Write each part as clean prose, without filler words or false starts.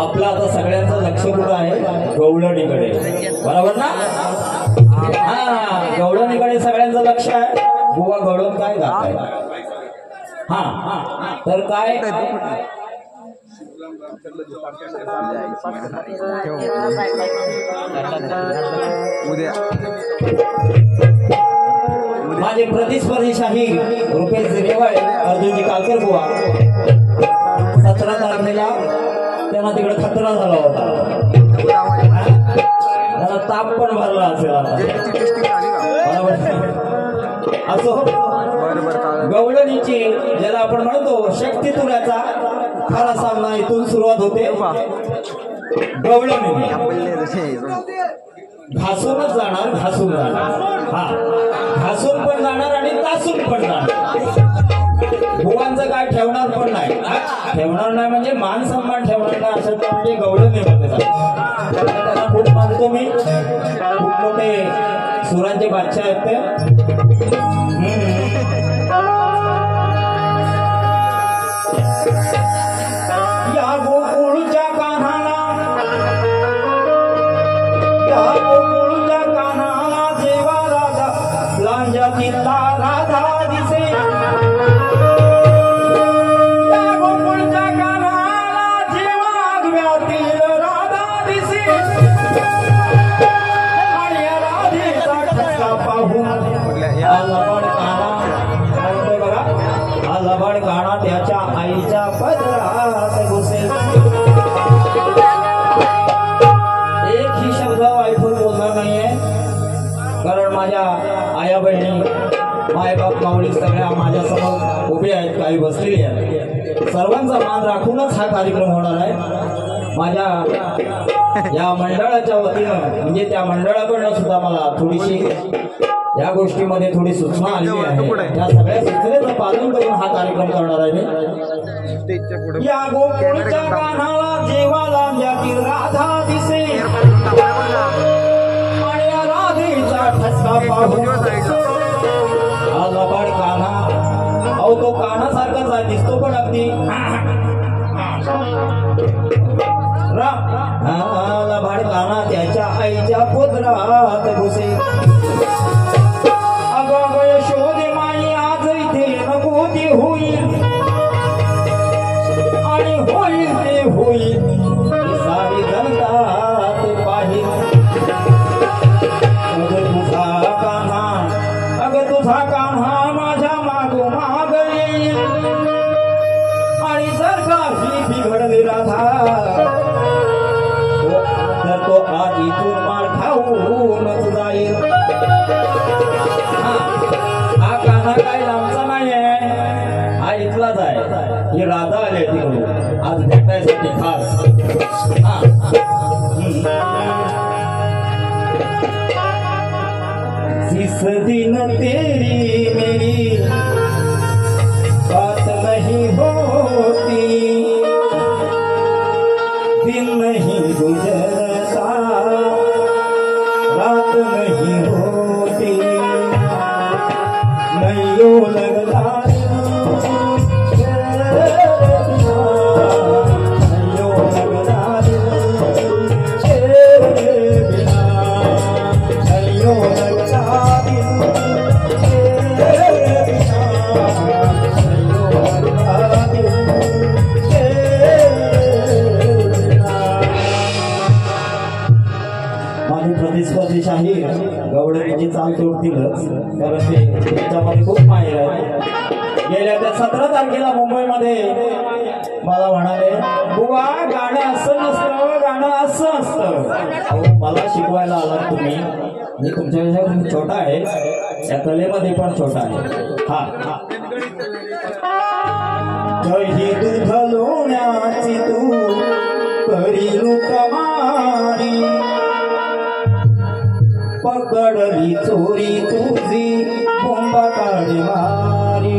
आपला आता सगळ्यांचं लक्ष कुठं आहे गवळणीकडे, बरोबर ना? हा, गवळणीकडे सगळ्यांचं लक्ष आहे. बुवा गवळण काय गाताय? हा, तर काय माझे प्रतिस्पर्धी शाही रुपेश रेवाळे अर्जुनजी कालकर बुवा 17 तारखेला त्यांना तिकडे खतरा झाला होता, त्याला ताप पण भरला असेल आता. असो, गवळणीची ज्याला आपण म्हणतो शक्ती तुऱ्याचा खरा सामना इथून सुरुवात होते. गवळणी घासूनच जाणार, घासून जाणार, हा, घासून पण जाणार आणि तासून पण जाणार. भुवांचं काय ठेवणार पण नाही, ठेवणार नाही म्हणजे मान सन्मान ठेवणार नाही, असं म्हणजे गवळणी म्हणते. त्यांना खूप मानतो मी, खूप मोठे सुरांचे बादशाह आहेत ते. या गोकुळच्या कान्हाला, या गोकुळच्या कान्हाला जेव्हा राधा लांजातील राधा दिसे, या गोकुळच्या कान्हाला जेव्हा आगव्यातील राधा दिसे, आणि या राधेचा ठसका पाहून लबाड काना, बघा हा लबाड काना त्याच्या आईच्या पदरात घुसे. एकही शब्द ऐकून बोलणार नाहीये, कारण माझ्या आया बहिणी मायबाप माऊली सगळ्या माझ्या समोर उभे आहेत, काही बसलेली आहेत. सर्वांचा मान राखूनच हा कार्यक्रम होणार आहे. माझ्या या मंडळाच्या वतीनं म्हणजे त्या मंडळाकडनं सुद्धा मला थोडीशी या गोष्टीमध्ये थोडी सूचना आलेली आहे. त्या सगळ्या सूचनेचं पालन करून हा कार्यक्रम करणार आहे. या गोकुळच्या कान्हाला जेव्हा लांजातील राधा दिसे, आणि या राधेचा ठसका पाहून हा लबाड कान्हा, अहो तो कान्हासारखाच दिसतो पण अगदी लबाड कान्हा त्याच्या आईच्या पोदरात घुसे. अगं यशोदे माई आज इथे नको ते होईल, आणि होईल ते होईल सारी जनता ते पाहिल. तुझा कान्हा, अगं तुझा कान्हा माझ्या मागोमाग येईल, आणि जर काही बिघडले राधा तर तो आज इथून मार खाऊनच जाईल. हा कान्हा काय लांबचा नाही आहे, हा इथलाच आहे. ही राधा आली तिकडून आज भेटायसाठी खास. दिन तेरी मेरी बात नहीं होती, दिन नहीं गुजरता, रात नहीं होती, नैयो लगता माझी प्रतिस्पर्धी शाहीर गवळणीची चाल तोडतीलच, कारण ते त्याच्यामध्ये खूप माहिती आहे. गेल्या त्या 17 तारखेला मुंबईमध्ये मला म्हणाले, बुवा गाणं असं नसतं, गाणं असं असतं. अहो मला शिकवायला आलात तुम्ही, मी तुमच्यापेक्षा खूप छोटा आहे, त्या कलेमध्ये पण छोटा आहे. हा हा कही दूध लोण्याची तू करी लुटमारी, पकडली चोरी तुझी बोंबा काढी मारी.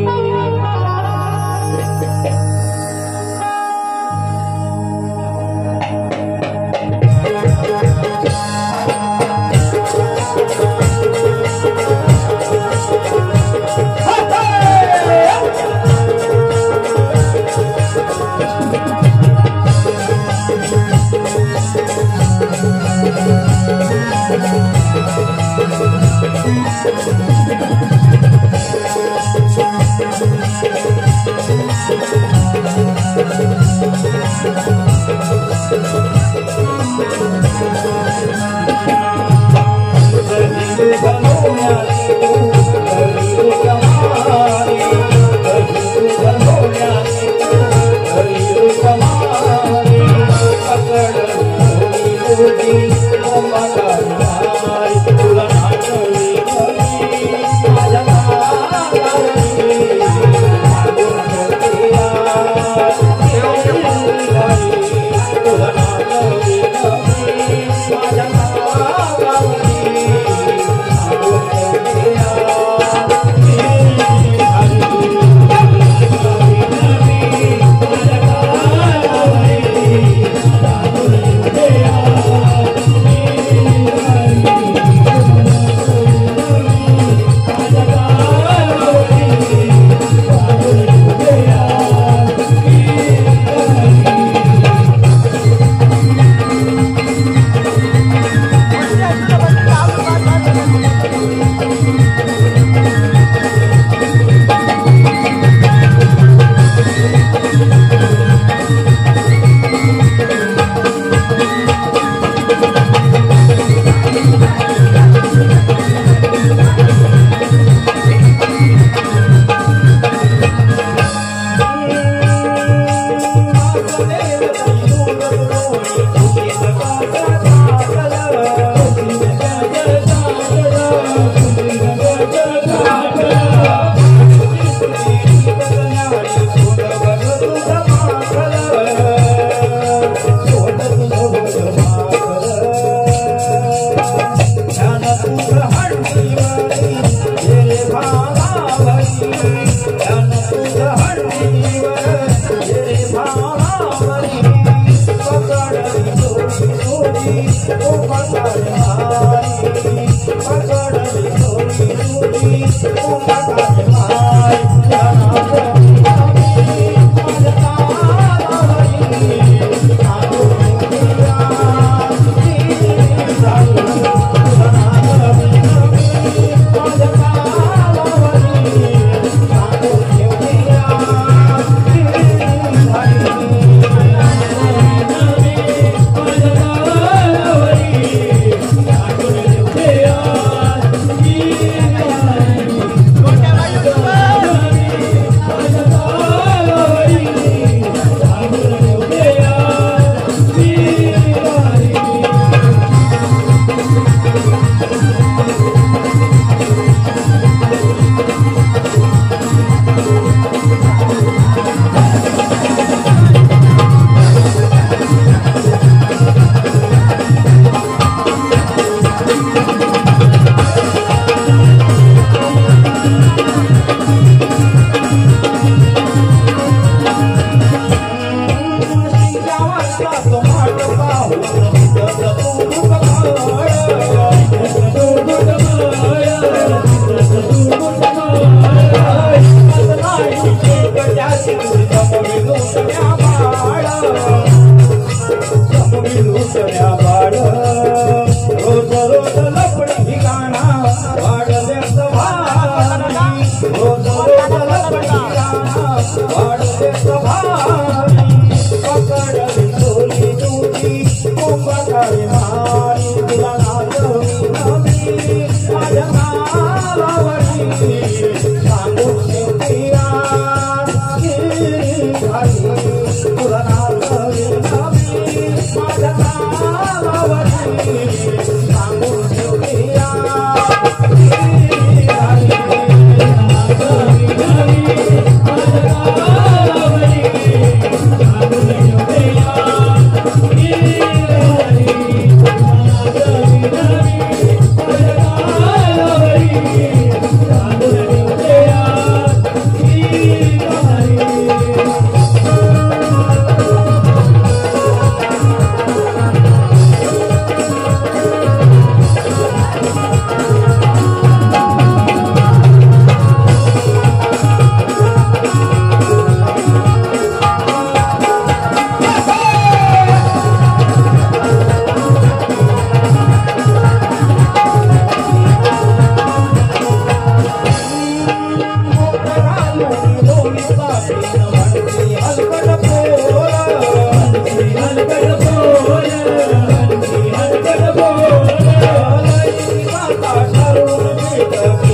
सख्या